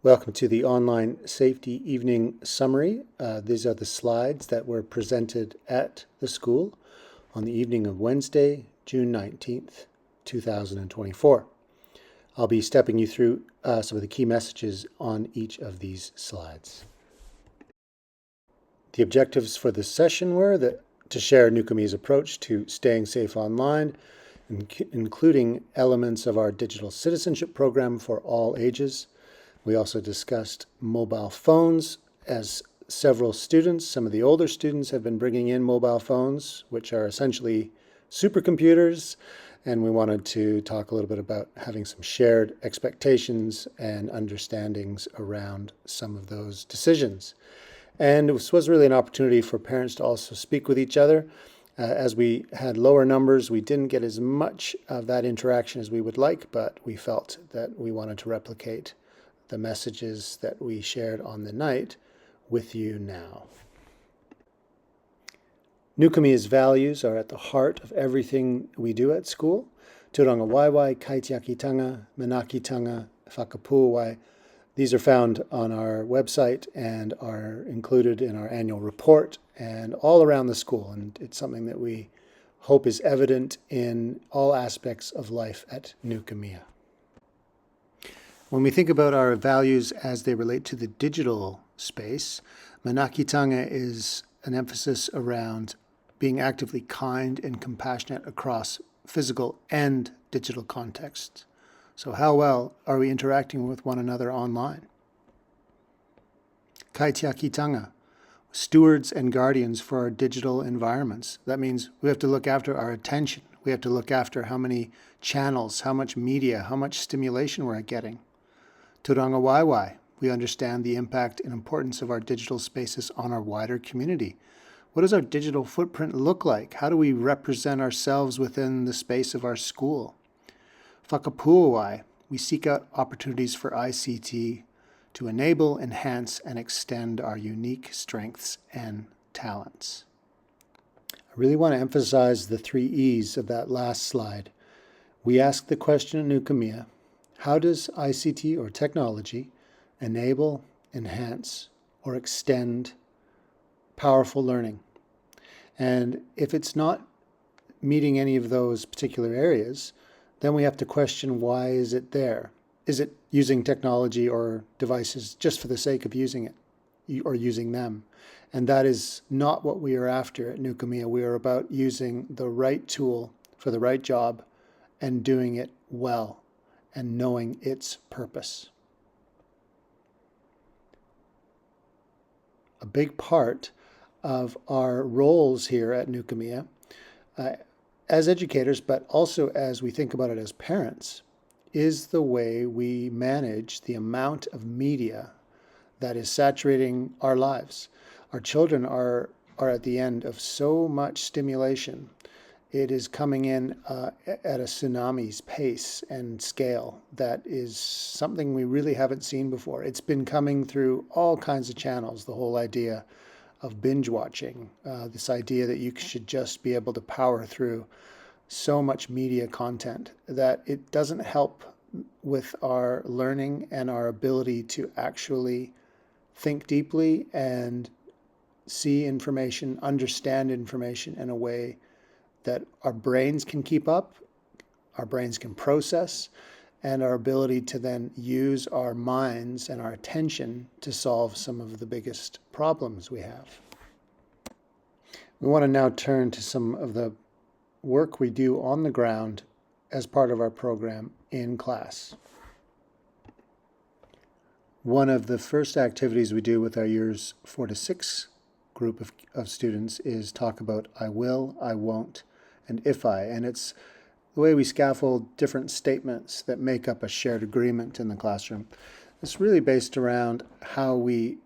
Welcome to the online safety evening summary. These are the slides that were presented at the school on the evening of Wednesday, June 19th, 2024. I'll be stepping you through some of the key messages on each of these slides. The objectives for this session were to share Nukumea's approach to staying safe online, including elements of our digital citizenship program for all ages. We also discussed mobile phones, as several students, some of the older students, have been bringing in mobile phones, which are essentially supercomputers, and we wanted to talk a little bit about having some shared expectations and understandings around some of those decisions. And this was really an opportunity for parents to also speak with each other. As we had lower numbers, we didn't get as much of that interaction as we would like, but we felt that we wanted to replicate the messages that we shared on the night with you now. Nukumea's values are at the heart of everything we do at school. Turanga waiwai, kaitiakitanga, manakitanga, whakapuawai. These are found on our website and are included in our annual report and all around the school. And it's something that we hope is evident in all aspects of life at Nukumea. When we think about our values as they relate to the digital space, manakitanga is an emphasis around being actively kind and compassionate across physical and digital contexts. So how well are we interacting with one another online? Kaitiakitanga, stewards and guardians for our digital environments. That means we have to look after our attention. We have to look after how many channels, how much media, how much stimulation we're getting. Turanga waiwai, we understand the impact and importance of our digital spaces on our wider community. What does our digital footprint look like? How do we represent ourselves within the space of our school? Whakapuawai, we seek out opportunities for ICT to enable, enhance, and extend our unique strengths and talents. I really want to emphasize the 3 E's of that last slide. We ask the question at Nukumea, how does ICT or technology enable, enhance, or extend powerful learning? And if it's not meeting any of those particular areas, then we have to question, why is it there? Is it using technology or devices just for the sake of using it or using them? And that is not what we are after at Nukumea. We are about using the right tool for the right job and doing it well and knowing its purpose. A big part of our roles here at Nukumea, as educators, but also as we think about it as parents, is the way we manage the amount of media that is saturating our lives. Our children are at the end of so much stimulation. It is coming in at a tsunami's pace and scale that is something we really haven't seen before. It's been coming through all kinds of channels, the whole idea of binge watching, this idea that you should just be able to power through so much media content that it doesn't help with our learning and our ability to actually think deeply and see information, understand information in a way that our brains can keep up, our brains can process, and our ability to then use our minds and our attention to solve some of the biggest problems we have. We want to now turn to some of the work we do on the ground as part of our program in class. One of the first activities we do with our years 4 to 6 group of students is talk about I will, I won't, and if I. And it's the way we scaffold different statements that make up a shared agreement in the classroom. It's really based around how we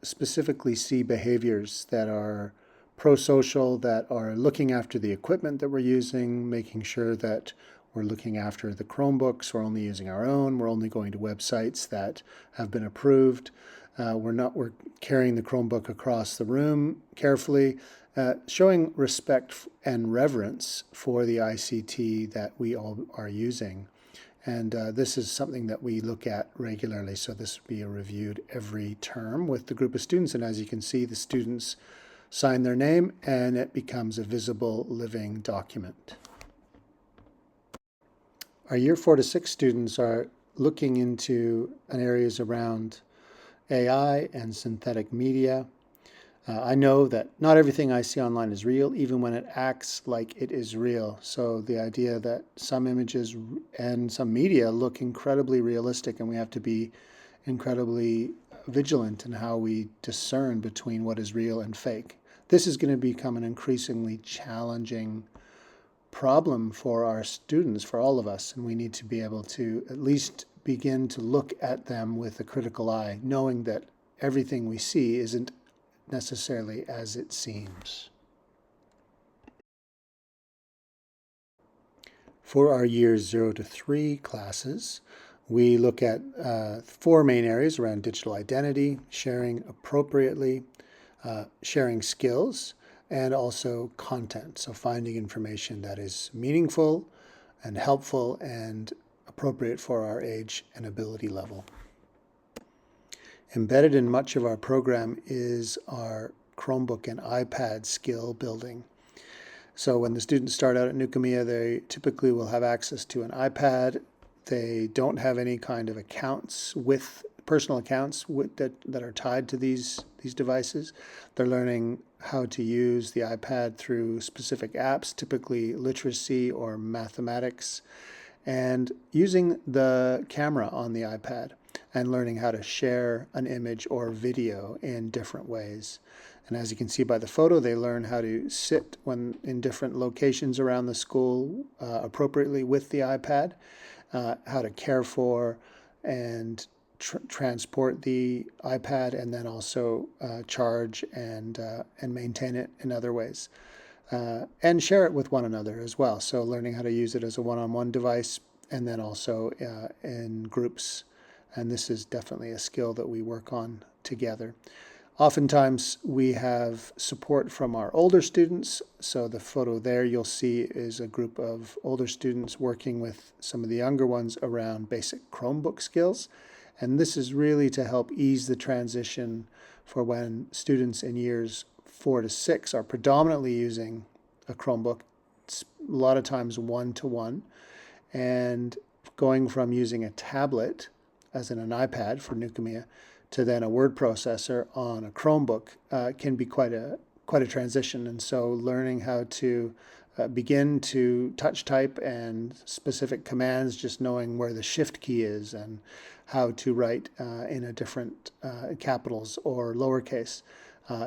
specifically see behaviors that are pro-social, that are looking after the equipment that we're using, making sure that we're looking after the Chromebooks, we're only using our own, we're only going to websites that have been approved. We're carrying the Chromebook across the room carefully, showing respect and reverence for the ICT that we all are using, And this is something that we look at regularly. So this would be reviewed every term with the group of students. And as you can see, the students sign their name and it becomes a visible living document. Our year 4 to 6 students are looking into areas around AI and synthetic media. I know that not everything I see online is real, even when it acts like it is real. So the idea that some images and some media look incredibly realistic, and we have to be incredibly vigilant in how we discern between what is real and fake. This is going to become an increasingly challenging problem for our students, for all of us, and we need to be able to at least begin to look at them with a critical eye, knowing that everything we see isn't necessarily as it seems. For our years 0 to 3 classes, we look at 4 main areas around digital identity, sharing appropriately, sharing skills, and also content. So finding information that is meaningful and helpful and appropriate for our age and ability level. Embedded in much of our program is our Chromebook and iPad skill building. So when the students start out at Nukumea, they typically will have access to an iPad. They don't have any kind of accounts with personal accounts that are tied to these devices. They're learning how to use the iPad through specific apps, typically literacy or mathematics, and using the camera on the iPad and learning how to share an image or video in different ways. And as you can see by the photo, they learn how to sit when in different locations around the school appropriately with the iPad, how to care for and transport the iPad, and then also charge and maintain it in other ways. And share it with one another as well. So learning how to use it as a one-on-one device and then also in groups. And this is definitely a skill that we work on together. Oftentimes we have support from our older students. So the photo there you'll see is a group of older students working with some of the younger ones around basic Chromebook skills. And this is really to help ease the transition for when students in years 4 to 6 are predominantly using a Chromebook. It's a lot of times one-to-one, and going from using a tablet, as in an iPad for Nukumea, to then a word processor on a Chromebook can be quite a transition. And so learning how to begin to touch type and specific commands, just knowing where the shift key is and how to write in a different capitals or lowercase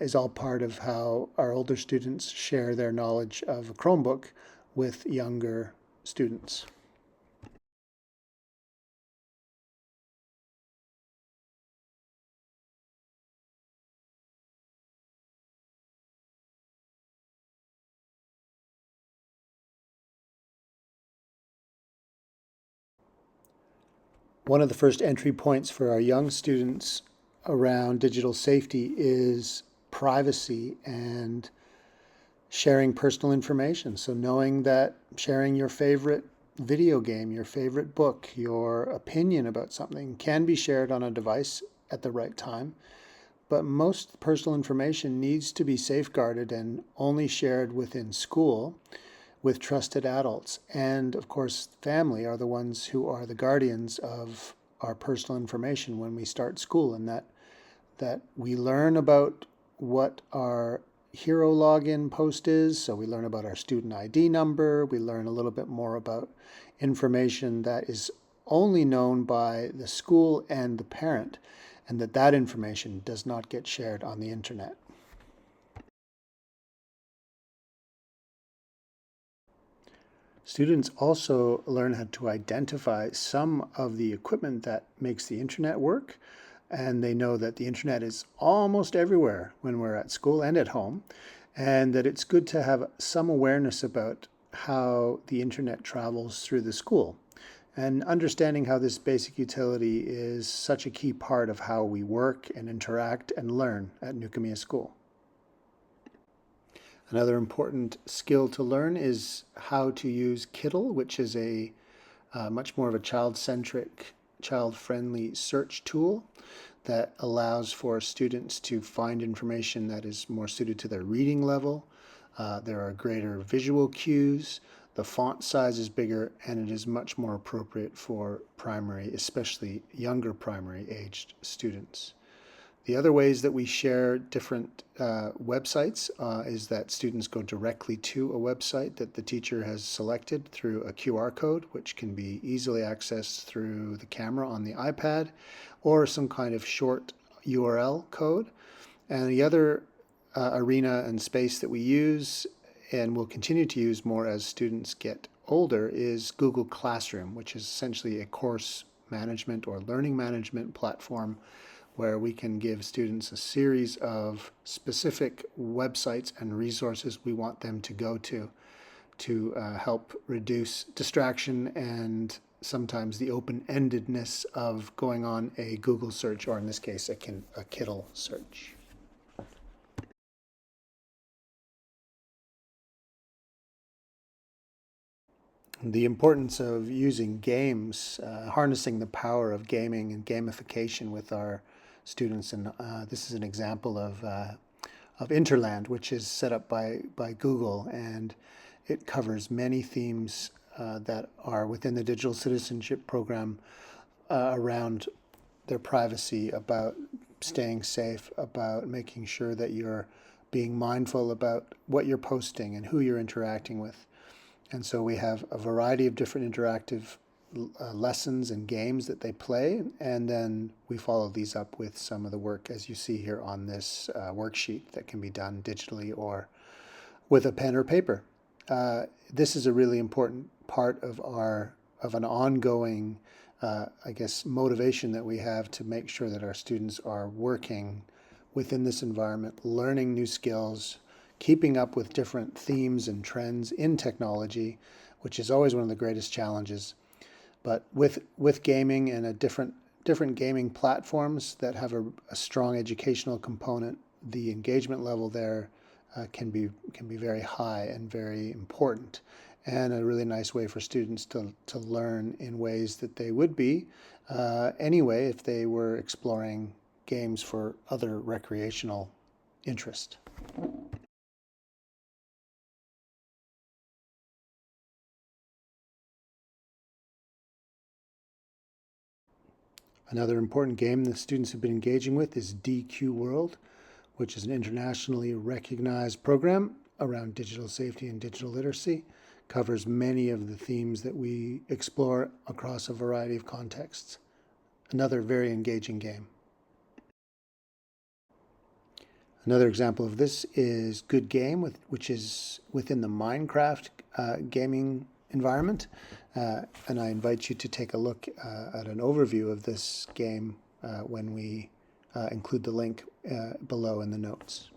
is all part of how our older students share their knowledge of a Chromebook with younger students. One of the first entry points for our young students around digital safety is privacy and sharing personal information. So knowing that sharing your favorite video game, your favorite book, your opinion about something can be shared on a device at the right time. But most personal information needs to be safeguarded and only shared within school with trusted adults. And of course, family are the ones who are the guardians of our personal information when we start school, and that we learn about what our hero login post is. So we learn about our student ID number. We learn a little bit more about information that is only known by the school and the parent, and that information does not get shared on the internet. Students also learn how to identify some of the equipment that makes the internet work, and they know that the internet is almost everywhere when we're at school and at home, and that it's good to have some awareness about how the internet travels through the school. And understanding how this basic utility is such a key part of how we work and interact and learn at Nukumea School. Another important skill to learn is how to use Kiddle, which is a much more of a child-centric, child-friendly search tool that allows for students to find information that is more suited to their reading level. There are greater visual cues. The font size is bigger, and it is much more appropriate for primary, especially younger primary aged students. The other ways that we share different websites is that students go directly to a website that the teacher has selected through a QR code, which can be easily accessed through the camera on the iPad or some kind of short URL code. And the other arena and space that we use and will continue to use more as students get older is Google Classroom, which is essentially a course management or learning management platform where we can give students a series of specific websites and resources we want them to go to help reduce distraction and sometimes the open-endedness of going on a Google search, or in this case, a Kindle search. The importance of using games, harnessing the power of gaming and gamification with our students. And this is an example of Interland, which is set up by Google, and it covers many themes that are within the digital citizenship program around their privacy, about staying safe, about making sure that you're being mindful about what you're posting and who you're interacting with. And so we have a variety of different interactive lessons and games that they play, and then we follow these up with some of the work, as you see here on this worksheet, that can be done digitally or with a pen or paper. This is a really important part of an ongoing, I guess, motivation that we have to make sure that our students are working within this environment, learning new skills, keeping up with different themes and trends in technology, which is always one of the greatest challenges. But with gaming and different gaming platforms that have a strong educational component, the engagement level there can be very high and very important, and a really nice way for students to learn in ways that they would be anyway if they were exploring games for other recreational interest. Another important game that students have been engaging with is DQ World, which is an internationally recognized program around digital safety and digital literacy. Covers many of the themes that we explore across a variety of contexts. Another very engaging game. Another example of this is Good Game, which is within the Minecraft gaming environment. And I invite you to take a look at an overview of this game when we include the link below in the notes.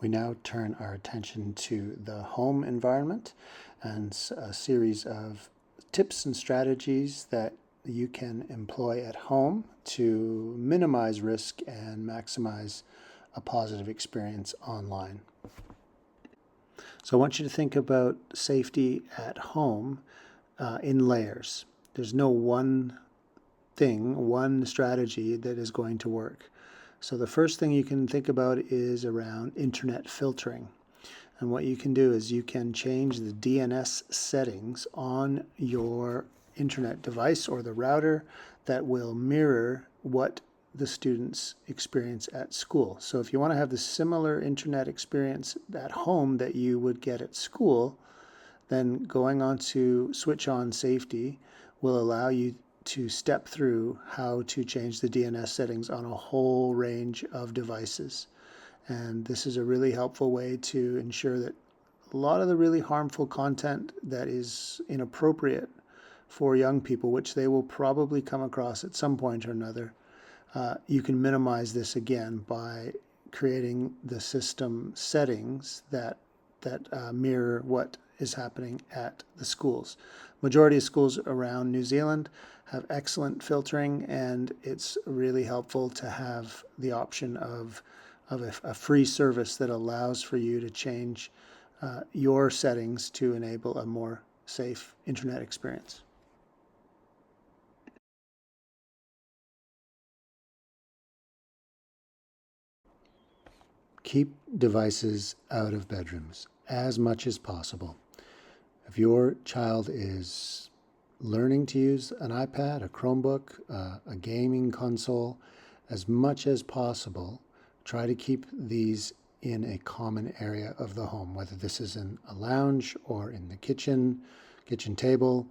We now turn our attention to the home environment and a series of tips and strategies that you can employ at home to minimize risk and maximize a positive experience online. So I want you to think about safety at home in layers. There's no one thing, one strategy that is going to work. So the first thing you can think about is around internet filtering. And what you can do is you can change the DNS settings on your internet device or the router that will mirror what the students experience at school. So if you want to have the similar internet experience at home that you would get at school, then going on to switch on safety will allow you to step through how to change the DNS settings on a whole range of devices. And this is a really helpful way to ensure that a lot of the really harmful content that is inappropriate for young people, which they will probably come across at some point or another, you can minimize this again by creating the system settings that mirror what is happening at the schools. Majority of schools around New Zealand have excellent filtering, and it's really helpful to have the option of a free service that allows for you to change your settings to enable a more safe internet experience. Keep devices out of bedrooms as much as possible. If your child is learning to use an iPad, a Chromebook, a gaming console, as much as possible, try to keep these in a common area of the home, whether this is in a lounge or in the kitchen table,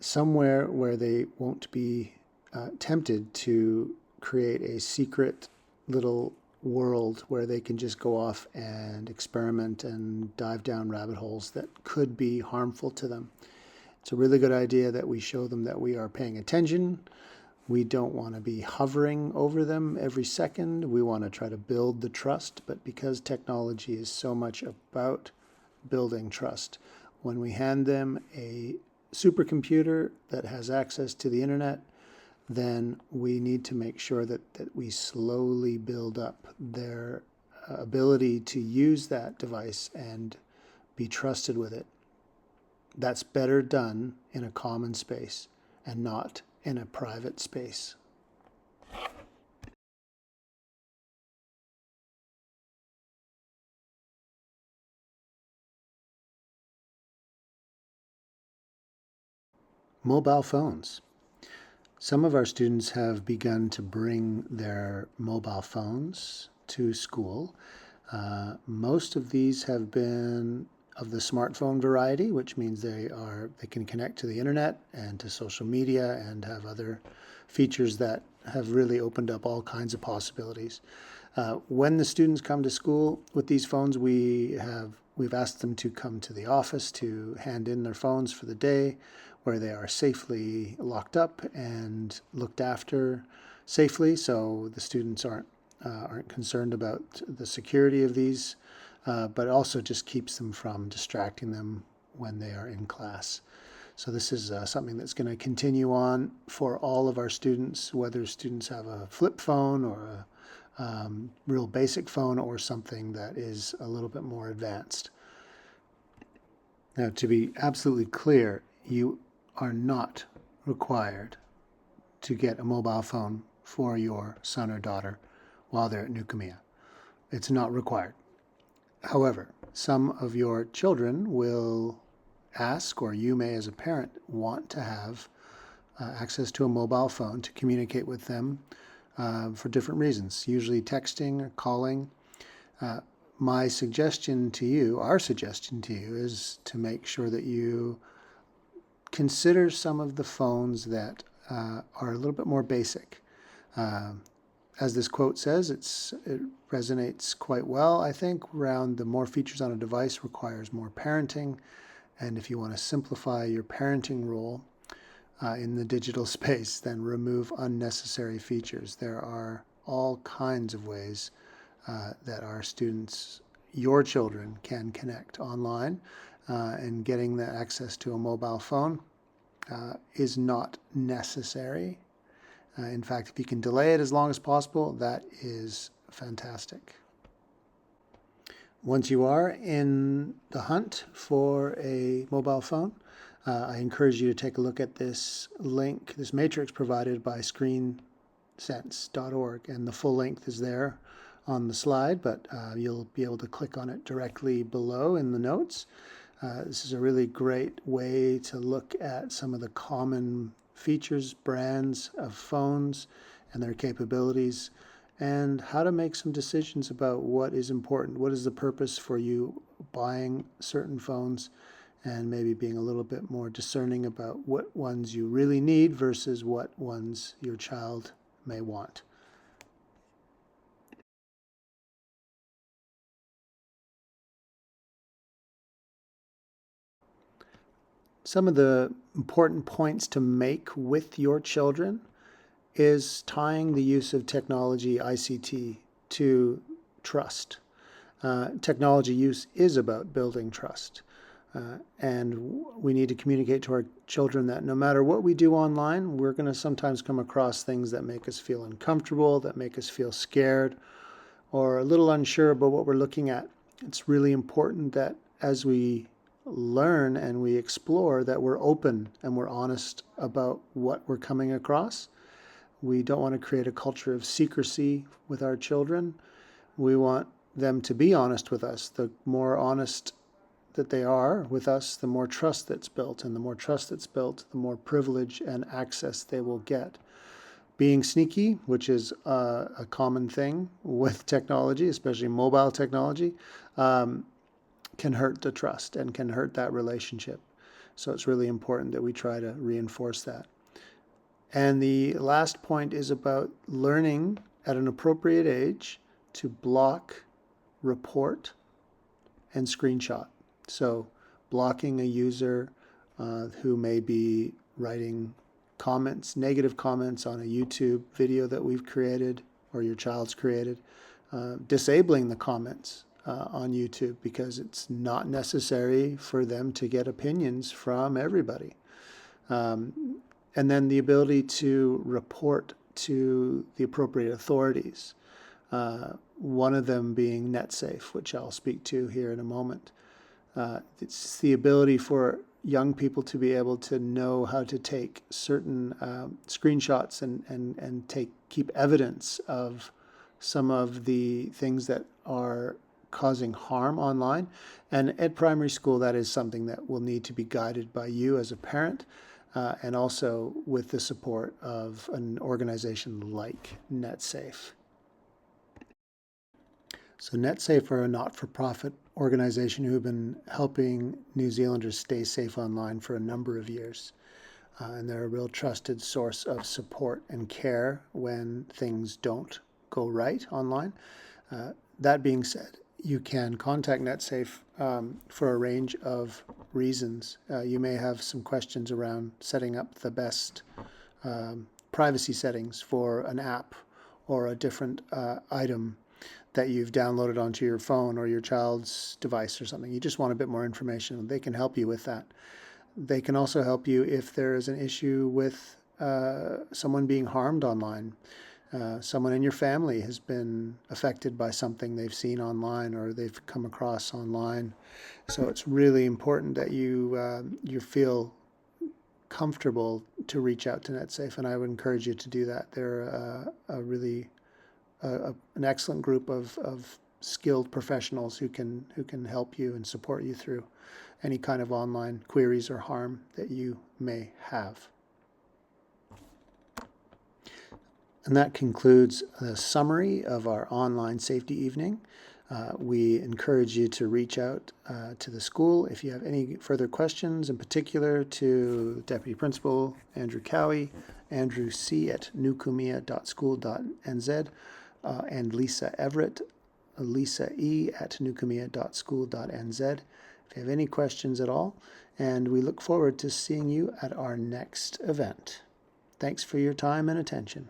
somewhere where they won't be tempted to create a secret little world where they can just go off and experiment and dive down rabbit holes that could be harmful to them. It's a really good idea that we show them that we are paying attention. We don't want to be hovering over them every second. We want to try to build the trust, but because technology is so much about building trust, when we hand them a supercomputer that has access to the internet, then we need to make sure that we slowly build up their ability to use that device and be trusted with it. That's better done in a common space and not in a private space. Mobile phones. Some of our students have begun to bring their mobile phones to school. Most of these have been of the smartphone variety, which means they can connect to the internet and to social media and have other features that have really opened up all kinds of possibilities. When the students come to school with these phones, we've asked them to come to the office to hand in their phones for the day, where they are safely locked up and looked after safely, so the students aren't concerned about the security of these, but also just keeps them from distracting them when they are in class. So this is something that's going to continue on for all of our students, whether students have a flip phone or a real basic phone or something that is a little bit more advanced. Now, to be absolutely clear, you are not required to get a mobile phone for your son or daughter while they're at Nukumea. It's not required. However, some of your children will ask, or you may as a parent want to have access to a mobile phone to communicate with them for different reasons, usually texting or calling. Our suggestion to you is to make sure that you consider some of the phones that are a little bit more basic. As this quote says, it resonates quite well, I think, around the more features on a device requires more parenting. And if you want to simplify your parenting role in the digital space, then remove unnecessary features. There are all kinds of ways that our students, your children, can connect online, and getting the access to a mobile phone is not necessary. In fact, if you can delay it as long as possible, that is fantastic. Once you are in the hunt for a mobile phone, I encourage you to take a look at this link, this matrix provided by screensense.org, and the full length is there on the slide, but you'll be able to click on it directly below in the notes. This is a really great way to look at some of the common features, brands of phones and their capabilities, and how to make some decisions about what is important, what is the purpose for you buying certain phones, and maybe being a little bit more discerning about what ones you really need versus what ones your child may want. Some of the important points to make with your children is tying the use of technology, ICT, to trust. Technology use is about building trust. And we need to communicate to our children that no matter what we do online, we're going to sometimes come across things that make us feel uncomfortable, that make us feel scared, or a little unsure about what we're looking at. It's really important that as we learn and we explore, that we're open and we're honest about what we're coming across. We don't want to create a culture of secrecy with our children. We want them to be honest with us. The more honest that they are with us, the more trust that's built. And the more trust that's built, the more privilege and access they will get. Being sneaky, which is a common thing with technology, especially mobile technology, can hurt the trust and can hurt that relationship. So it's really important that we try to reinforce that. And the last point is about learning at an appropriate age to block, report, and screenshot. So blocking a user who may be writing comments, negative comments on a YouTube video that we've created or your child's created, disabling the comments on YouTube because it's not necessary for them to get opinions from everybody. And then the ability to report to the appropriate authorities, one of them being NetSafe, which I'll speak to here in a moment. It's the ability for young people to be able to know how to take certain screenshots and keep evidence of some of the things that are causing harm online. And at primary school, that is something that will need to be guided by you as a parent, and also with the support of an organization like NetSafe. So NetSafe are a not-for-profit organization who have been helping New Zealanders stay safe online for a number of years. And they're a real trusted source of support and care when things don't go right online. That being said, you can contact NetSafe for a range of reasons. You may have some questions around setting up the best privacy settings for an app or a different item that you've downloaded onto your phone or your child's device or something. You just want a bit more information. They can help you with that. They can also help you if there is an issue with someone being harmed online. Someone in your family has been affected by something they've seen online or they've come across online. So it's really important that you feel comfortable to reach out to NetSafe, and I would encourage you to do that. They're an excellent group of skilled professionals who can help you and support you through any kind of online queries or harm that you may have. And that concludes the summary of our online safety evening. We encourage you to reach out to the school if you have any further questions, in particular to Deputy Principal Andrew Cowie, Andrew C. at nukumea.school.nz, and Lisa Everett, Lisa E. at nukumea.school.nz. If you have any questions at all, and we look forward to seeing you at our next event. Thanks for your time and attention.